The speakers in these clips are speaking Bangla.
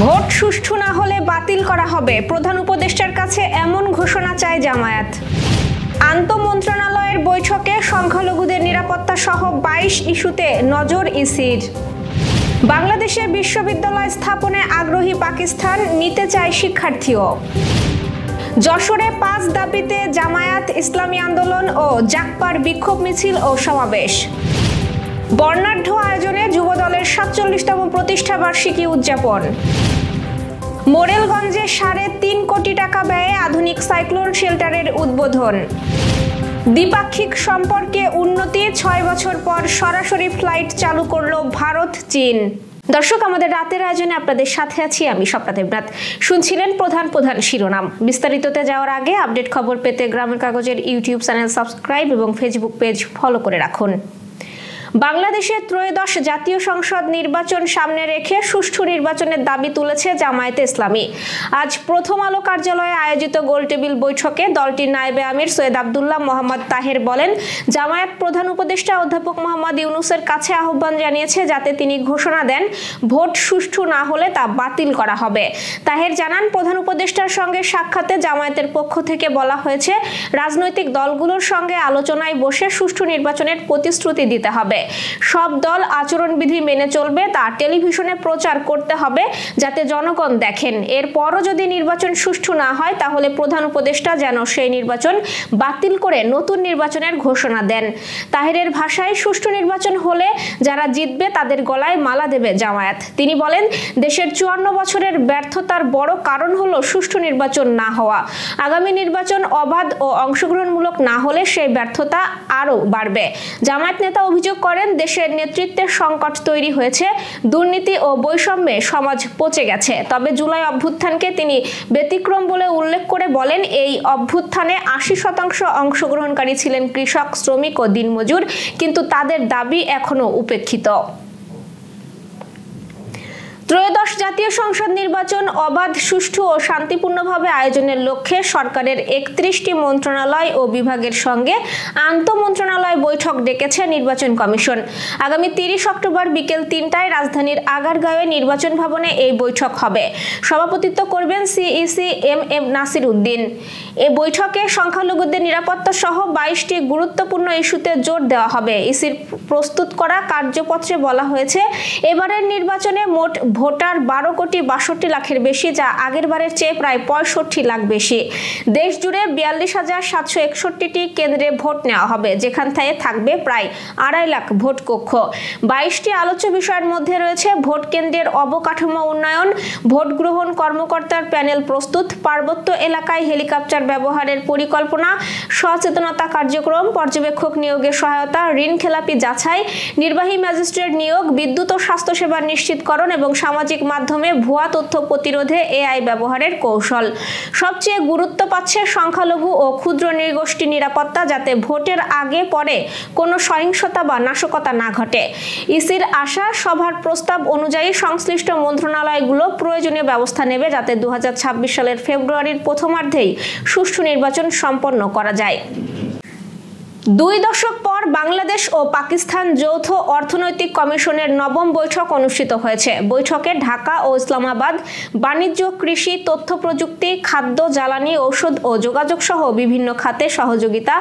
ভোট সুষ্ঠু না হলে বাতিল করা হবে, প্রধান উপদেষ্টার কাছে এমন ঘোষণা চায় জামায়াত। আন্তঃমন্ত্রণালয়ের বৈঠকে সংখ্যালঘুদের নিরাপত্তা সহ 22 ইস্যুতে নজর ইসির। বাংলাদেশে বিশ্ববিদ্যালয় স্থাপনে আগ্রহী পাকিস্তান, নিতে চায় শিক্ষার্থীও। যশোরে 5 দাবিতে জামায়াত, ইসলামী আন্দোলন ও জাকপার বিক্ষোভ মিছিল ও সমাবেশ। বর্ণাঢ্য আয়োজনে যুবদলের 47তম প্রতিষ্ঠা বার্ষিকী উদযাপন। মোরেলগঞ্জে 3.5 কোটি টাকা ব্যয়ে আধুনিক সাইক্লোন শেল্টারের উদ্বোধন। দ্বিপাক্ষিক সম্পর্কে উন্নতি, 6 বছর পর সরাসরি ফ্লাইট চালু করল ভারত চীন। দর্শক, আমাদের রাতের আয়োজনে আপনাদের সাথে আছি আমি স্বপ্না দেবনাথ। শুনছিলেন প্রধান শিরোনাম। বিস্তারিততে যাওয়ার আগে আপডেট খবর পেতে গ্রামের কাগজের ইউটিউব চ্যানেল সাবস্ক্রাইব এবং ফেসবুক পেজ ফলো করে রাখুন। বাংলাদেশে ত্রয়োদশ জাতীয় সংসদ নির্বাচন সামনে রেখে সুষ্ঠু নির্বাচনের দাবি তুলেছে জামায়াতে ইসলামী। আজ প্রথম আলো কার্যালয়ে আয়োজিত গোলটেবিল বৈঠকে দলটির নায়েবে আমির সৈয়দ আব্দুল্লাহ মোহাম্মদ তাহের বলেন, জামায়াত প্রধান উপদেষ্টা অধ্যাপক মোহাম্মদ ইউনূসের কাছে আহ্বান জানিয়েছে যাতে তিনি ঘোষণা দেন ভোট সুষ্ঠু না হলে তা বাতিল করা হবে। তাহের জানান, প্রধান উপদেষ্টার সঙ্গে সাক্ষাতে জামায়াতের পক্ষ থেকে বলা হয়েছে রাজনৈতিক দলগুলোর সঙ্গে আলোচনায় বসে সুষ্ঠু নির্বাচনের প্রতিশ্রুতি দিতে হবে। সব দল আচরণবিধি মেনে চলবে, তা টেলিভিশনে প্রচার করতে হবে যাতে জনগণ দেখেন। এরপরও যদি নির্বাচন সুষ্ঠু না হয় তাহলে প্রধান উপদেষ্টা যেন সেই নির্বাচন বাতিল করে নতুন নির্বাচনের ঘোষণা দেন। তাহেরের ভাষায়, সুষ্ঠু নির্বাচন হলে যারা জিতবে তাদের গলায় মালা দেবে জামায়াত। তিনি বলেন, দেশের 54 বছরের ব্যর্থতার বড় কারণ হলো সুষ্ঠু নির্বাচন না হওয়া। আগামী নির্বাচন অবাধ ও অংশগ্রহণমূলক না হলে সেই ব্যর্থতা আরও বাড়বে। জামায়াত নেতা অভিযোগ করেন, দেশের নেতৃত্বের সংকট তৈরি হয়েছে, দুর্নীতি ও বৈষম্যে সমাজ পচে গেছে। তবে জুলাই অভ্যুত্থানকে তিনি ব্যতিক্রম বলে উল্লেখ করে বলেন, এই অভ্যুত্থানে 80% অংশগ্রহণকারী ছিলেন কৃষক, শ্রমিক ও দিনমজুর, কিন্তু তাদের দাবি এখনো উপেক্ষিত। ত্রয়োদশ জাতীয় সংসদ নির্বাচন অবাধ, সুষ্ঠু ও শান্তিপূর্ণভাবে আয়োজনের লক্ষ্যে সরকারের 31টি মন্ত্রণালয় ও বিভাগের সঙ্গে আন্তঃমন্ত্রণালয় বৈঠক ডেকেছে নির্বাচন কমিশন। আগামী 30 অক্টোবর বিকেল 3টায় রাজধানীর আগারগাঁওয়ে নির্বাচন ভবনে এই বৈঠক হবে। সভাপতিত্ব করবেন সিইসি এম নাসির উদ্দিন। এ বৈঠকে সংখ্যালঘুদের নিরাপত্তা সহ 22টি গুরুত্বপূর্ণ ইস্যুতে জোর দেওয়া হবে। ইসির প্রস্তুত করা কার্যপত্রে বলা হয়েছে, এবারের নির্বাচনে মোট ভোটার 12,62,00,000 লাখের বেশি, যা আগের বারের চেয়ে প্রায় 65 লাখ বেশি। দেশ জুড়ে 42,761টি কেন্দ্রে ভোট নেওয়া হবে, যেখান থেকে থাকবে প্রায় 2.5 লাখ ভোট কক্ষ। 22টি আলোচ্য বিষয়ের মধ্যে রয়েছে ভোট কেন্দ্রের অবকাঠামো উন্নয়ন, ভোট গ্রহণ কর্মকর্তার প্যানেল প্রস্তুত, পার্বত্য এলাকায় হেলিকপ্টার ব্যবহারের পরিকল্পনা, সচেতনতা কার্যক্রম, পর্যবেক্ষক নিয়োগে সহায়তা, ঋণ খেলাপি যাচাই, নির্বাহী ম্যাজিস্ট্রেট নিয়োগ, বিদ্যুৎ ও স্বাস্থ্যসেবা নিশ্চিতকরণ এবং সামাজিক মাধ্যমে ভুয়া তথ্য প্রতিরোধে এআই ব্যবহারের কৌশল। সবচেয়ে গুরুত্ব পাচ্ছে সংখ্যালঘু ও ক্ষুদ্র নৃগোষ্ঠী নিরাপত্তা, যাতে ভোটের আগে পরে কোনো সহিংসতা বা নাশকতা না ঘটে। ইসির আশা, সভার প্রস্তাব অনুযায়ী সংশ্লিষ্ট মন্ত্রণালয়গুলো প্রয়োজনীয় ব্যবস্থা নেবে যাতে 2026 সালের ফেব্রুয়ারির প্রথমার্ধেই সুষ্ঠু নির্বাচন সম্পন্ন করা যায়। 2 দশক পর বাংলাদেশ ও পাকিস্তান যৌথ অর্থনৈতিক কমিশনের 9ম বৈঠক অনুষ্ঠিত হয়েছে। বৈঠকে ঢাকা ও ইসলামাবাদ বাণিজ্য, কৃষি, তথ্য প্রযুক্তি, খাদ্য, জ্বালানি, ঔষধ ও যোগাযোগ সহ বিভিন্ন খাতে সহযোগিতা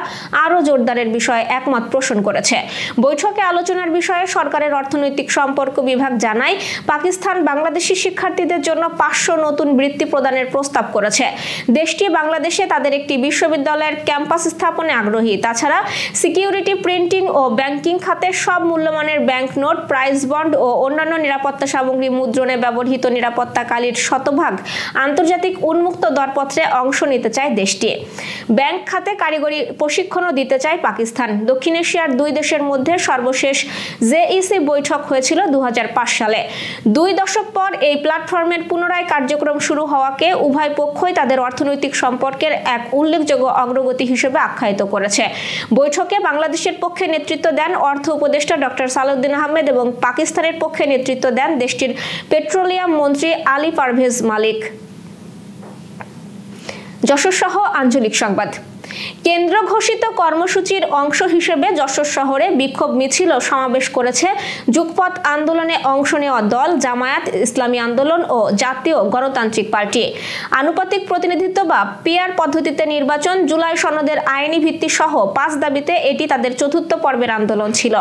আরও জোরদারের বিষয়ে একমত পোষণ করেছে। বৈঠকে আলোচনার বিষয়ে সরকারের অর্থনৈতিক সম্পর্ক বিভাগ জানায়, পাকিস্তান বাংলাদেশি শিক্ষার্থীদের জন্য 500 নতুন বৃত্তি প্রদানের প্রস্তাব করেছে। দেশটি বাংলাদেশে তাদের একটি বিশ্ববিদ্যালয়ের ক্যাম্পাস স্থাপনে আগ্রহী। তাছাড়া সিকিউরিটি, প্রিন্টিং ও ব্যাংকিং খাতে সব মূল্যমানের ব্যাংক নোট, প্রাইস বন্ড ও অন্যান্য নিরাপত্তা সামগ্রী মুদ্রণে ব্যবহৃত নিরাপত্তাকালীর শতভাগ আন্তর্জাতিক উন্মুক্ত দরপত্রে অংশ নিতে চায় দেশটি। ব্যাংক খাতে কারিগরি প্রশিক্ষণও দিতে চায় পাকিস্তান। দক্ষিণ এশিয়ার 2 দেশের মধ্যে সর্বশেষ জেইসি বৈঠক হয়েছিল 2005 সালে। 2 দশক পর এই প্ল্যাটফর্মের পুনরায় কার্যক্রম শুরু হওয়াকে উভয় পক্ষই তাদের অর্থনৈতিক সম্পর্কের এক উল্লেখযোগ্য অগ্রগতি হিসেবে আখ্যায়িত করেছে। বৈঠকে বাংলাদেশের পক্ষে নেতৃত্ব দেন অর্থ উপদেষ্টা ডক্টর সালাউদ্দিন আহমেদ এবং পাকিস্তানের পক্ষে নেতৃত্ব দেন দেশটির পেট্রোলিয়াম মন্ত্রী আলী পারভেজ মালিক। যশোর সহ আঞ্চলিক সংবাদ। কেন্দ্র ঘোষিত কর্মসূচির অংশ হিসেবে যশোর শহরে বিক্ষোভ মিছিল ও সমাবেশ করেছে যুগপৎ আন্দোলনে অংশ নেওয়া দল, জামায়াত ইসলামী আন্দোলন ও জাতীয় গণতান্ত্রিক পার্টি। আনুপাতিক প্রতিনিধিত্ব বা পিআর পদ্ধতিতে নির্বাচন, জুলাই সনদের আইনি ভিত্তি সহ 5 দাবিতে এটি তাদের চতুর্থ পর্বের আন্দোলন ছিল।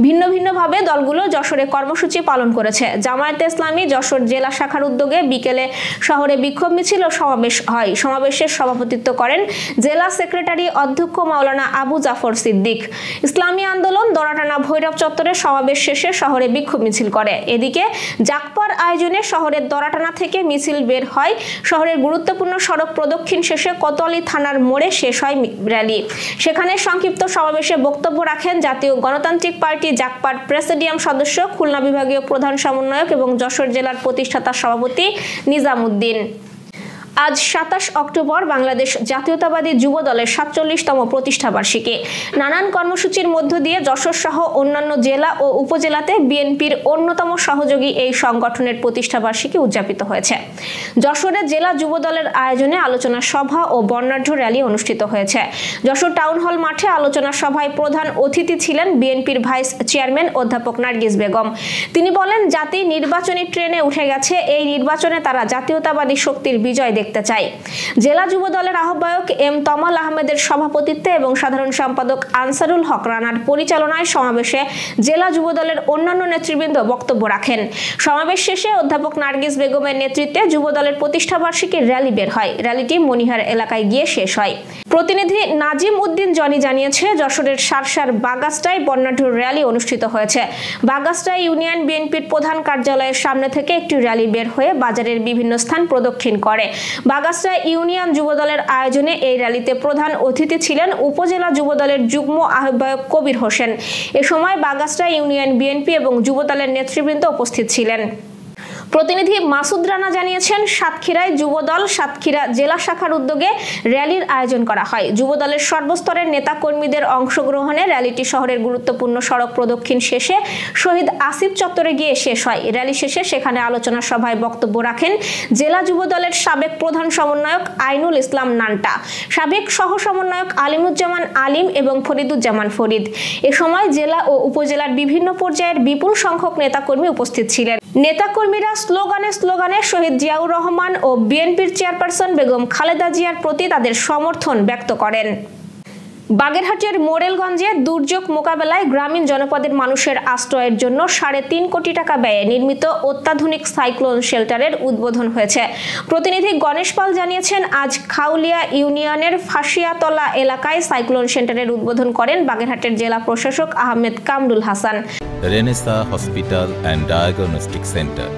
ভিন্ন ভিন্নভাবে দলগুলো যশোরে কর্মসূচি পালন করেছে। জামায়াতে ইসলামী যশোর জেলা শাখার উদ্যোগে বিকেলে শহরে বিক্ষোভ মিছিল ও সমাবেশ হয়। সমাবেশের সভাপতিত্ব করেন জেলা সেক্রেটারি অধ্যক্ষ মাওলানা আবু জাফর সিদ্দিক। ইসলামী আন্দোলন দরাটানা ভৈরব চত্বরে সমাবেশ শেষে শহরে বিক্ষোভ মিছিল করে। এদিকে জাগপার আয়োজনে শহরের দরাটানা থেকে মিছিল বের হয়। শহরের গুরুত্বপূর্ণ সড়ক প্রদক্ষিণ শেষে কোতোয়ালি থানার মোড়ে শেষ হয় র্যালি। সেখানে সংক্ষিপ্ত সমাবেশে বক্তব্য রাখেন জাতীয় গণতান্ত্রিক পার্টি জাগপার প্রেসিডিয়াম সদস্য, খুলনা বিভাগীয় প্রধান সমন্বয়ক এবং যশোর জেলার প্রতিষ্ঠাতা সভাপতি নিজামউদ্দিন। আজ 27 অক্টোবর বাংলাদেশ জাতীয়তাবাদী যুব দলের 47তম প্রতিষ্ঠাবার্ষিকী। নানান কর্মসূচির মধ্য দিয়ে যশোর সহ অন্যান্য জেলা ও উপজেলাতে বিএনপির অন্যতম সহযোগী এই সংগঠনের প্রতিষ্ঠাবার্ষিকী উদযাপিত হয়েছে। যশোরে জেলা যুব দলের আয়োজনে আলোচনা সভা ও বর্ণাঢ্য র্যালি অনুষ্ঠিত হয়েছে। যশোর টাউন হল মাঠে আলোচনা সভায় প্রধান অতিথি ছিলেন বিএনপির ভাইস চেয়ারম্যান অধ্যাপক নার্গিস বেগম। তিনি বলেন, জাতি নির্বাচনী ট্রেনে উঠে গেছে। এই নির্বাচনে তারা জাতীয়তাবাদী শক্তির বিজয় দেখতে চাই। জেলা যুব দলের আহ্বায়ক এম তমাল আহমেদের সভাপতিত্বে এবং সাধারণ সম্পাদক আনসারুল হক রানার পরিচালনায় সমাবেশে জেলা যুব দলের অন্যান্য নেতৃবৃন্দ বক্তব্য রাখেন। সমাবেশ শেষে অধ্যাপক নার্গিস বেগমের নেতৃত্বে যুব দলের প্রতিষ্ঠাবার্ষিকীর র্যালি বের হয়। র্যালিটি মনিহার এলাকায় গিয়ে শেষ হয়। প্রতিনিধি নাজিম উদ্দিন জনি জানিয়েছে, যশোরের সারসার বাগাস্টায় বর্ণাঢ্য র্যালি অনুষ্ঠিত হয়েছে। বাগাস্টায় ইউনিয়ন বিএনপির প্রধান কার্যালয়ের সামনে থেকে একটি র্যালি বের হয়ে বাজারের বিভিন্ন স্থান প্রদক্ষিণ করে। বাগাস্টা ইউনিয়ন যুবদলের আয়োজনে এই র্যালিতে প্রধান অতিথি ছিলেন উপজেলা যুবদলের যুগ্ম আহ্বায়ক কবির হোসেন। এ সময় বাগাস্টা ইউনিয়ন বিএনপি এবং যুবদলের নেতৃবৃন্দ উপস্থিত ছিলেন। প্রতিনিধি মাসুদ রানা জানিয়েছেন, সাতক্ষীরায় যুবদল সাতক্ষীরা জেলা শাখার উদ্যোগে র্যালির আয়োজন করা হয়। যুবদলের সর্বস্তরের নেতা কর্মীদের অংশগ্রহণে র্যালিটি শহরের গুরুত্বপূর্ণ সড়ক প্রদক্ষিণ শেষে শহীদ আসিফ চত্বরে গিয়ে শেষ হয়। র্যালি শেষে সেখানে আলোচনা সভায় বক্তব্য রাখেন জেলা যুবদলের সাবেক প্রধান সমন্বয়ক আইনুল ইসলাম নান্টা, সাবেক সহ সমন্বয়ক আলিমুজ্জামান আলিম এবং ফরিদুজ্জামান ফরিদ। এ সময় জেলা ও উপজেলার বিভিন্ন পর্যায়ের বিপুল সংখ্যক নেতাকর্মী উপস্থিত ছিলেন। নেতাকর্মীরা স্লোগানে শহীদ জিয়াউর রহমান ও বিএনপির চেয়ারপারসন বেগম খালেদা জিয়ার প্রতি তাদের সমর্থন ব্যক্ত করেন। বাগেরহাটের মোরেলগঞ্জে দুর্যোগ মোকাবেলায় গ্রামীণ জনপদের মানুষের আশ্রয়ের জন্য 3.5 কোটি টাকা ব্যয়ে নির্মিত অত্যাধুনিক সাইক্লোন শেল্টারের উদ্বোধন হয়েছে। প্রতিনিধি গণেশ পাল জানিয়েছেন, আজ খাউলিয়া ইউনিয়নের ফাঁসিয়াতলা এলাকায় সাইক্লোন শেল্টারের উদ্বোধন করেন বাগেরহাটের জেলা প্রশাসক Ahmed Kamrul Hasan. Renaissance hospital and diagnostic centre.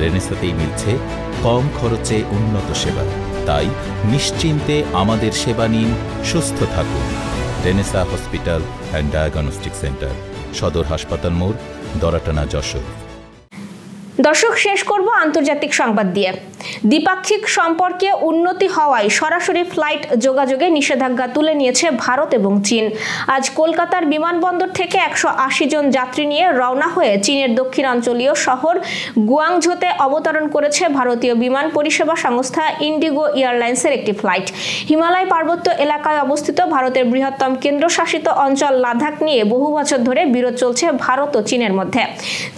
রেনেসাতেই মিলছে কম খরচে উন্নত সেবা। তাই নিশ্চিন্তে আমাদের সেবা নিন, সুস্থ থাকুন। Renaissance hospital and diagnostic centre, সদর হাসপাতাল মোড়, দরাটানা, যশোর। দর্শক, শেষ করব আন্তর্জাতিক সংবাদ দিয়ে। দ্বিপাক্ষিক সম্পর্কে উন্নতি হওয়ায় সরাসরি ফ্লাইট যোগাযোগে নিষেধাজ্ঞা তুলে নিয়েছে ভারত এবং চীন। আজ কলকাতার বিমানবন্দর থেকে 180 জন যাত্রী নিয়ে রওনা হয়ে চীনের দক্ষিণাঞ্চলীয় শহর গুয়াংঝোতে অবতরণ করেছে ভারতীয় বিমান পরিষেবা সংস্থা ইন্ডিগো এয়ারলাইন্সের একটি ফ্লাইট। হিমালয় পার্বত্য এলাকায় অবস্থিত ভারতের বৃহত্তম কেন্দ্রশাসিত অঞ্চল লাদাখ নিয়ে বহু বছর ধরে বিরোধ চলছে ভারত ও চীনের মধ্যে।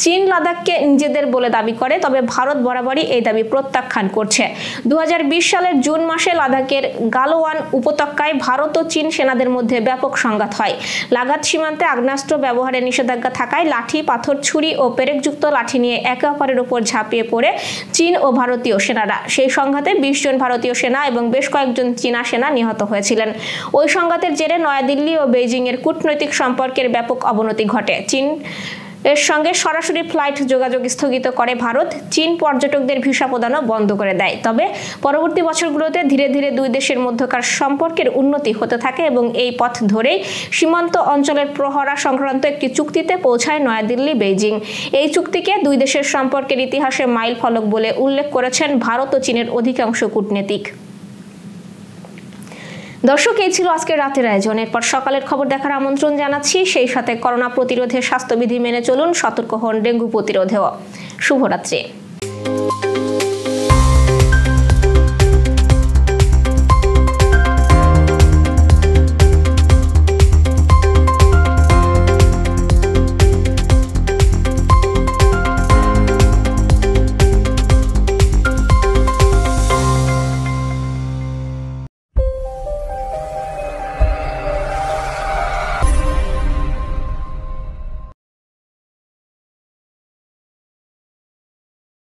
চীন লাদাখকে নিজেদের বলে দাবি করে, তবে ভারত বরাবরই এই দাবি প্রত্যাখ্যান করছে। 2020 সালের জুন মাসে লাদাখের গালোয়ান উপত্যকায় ভারত ও চীন সেনাদের মধ্যে ব্যাপক সংঘাত হয়। লাদাখ সীমান্তে আগ্নেয়াস্ত্র ব্যবহারের নিষেধাজ্ঞা থাকায় লাঠি, পাথর, ছুরি ও পেরেকযুক্ত লাঠি নিয়ে একে অপরের উপর ঝাঁপিয়ে পড়ে চীন ও ভারতীয় সেনারা। সেই সংঘাতে 20 জন ভারতীয় সেনা এবং বেশ কয়েকজন চীনা সেনা নিহত হয়েছিলেন। ওই সংঘাতের জেরে নয়াদিল্লি ও বেইজিং এর কূটনৈতিক সম্পর্কের ব্যাপক অবনতি ঘটে। চীন এর সঙ্গে সরাসরি ফ্লাইট যোগাযোগ স্থগিত করে ভারত। চীন পর্যটকদের ভিসা প্রদানও বন্ধ করে দেয়। তবে পরবর্তী বছরগুলোতে ধীরে ধীরে দুই দেশের মধ্যকার সম্পর্কের উন্নতি হতে থাকে এবং এই পথ ধরেই সীমান্ত অঞ্চলের প্রহরা সংক্রান্ত একটি চুক্তিতে পৌঁছায় নয়াদিল্লি, বেইজিং। এই চুক্তিকে দুই দেশের সম্পর্কের ইতিহাসে মাইল ফলক বলে উল্লেখ করেছেন ভারত ও চীনের অধিকাংশ কূটনীতিক। দর্শক, এই ছিল আজকের রাতের আয়োজন। এরপর সকালের খবর দেখার আমন্ত্রণ জানাচ্ছি। সেই সাথে করোনা প্রতিরোধে স্বাস্থ্যবিধি মেনে চলুন, সতর্ক হন ডেঙ্গু প্রতিরোধেও। শুভরাত্রি।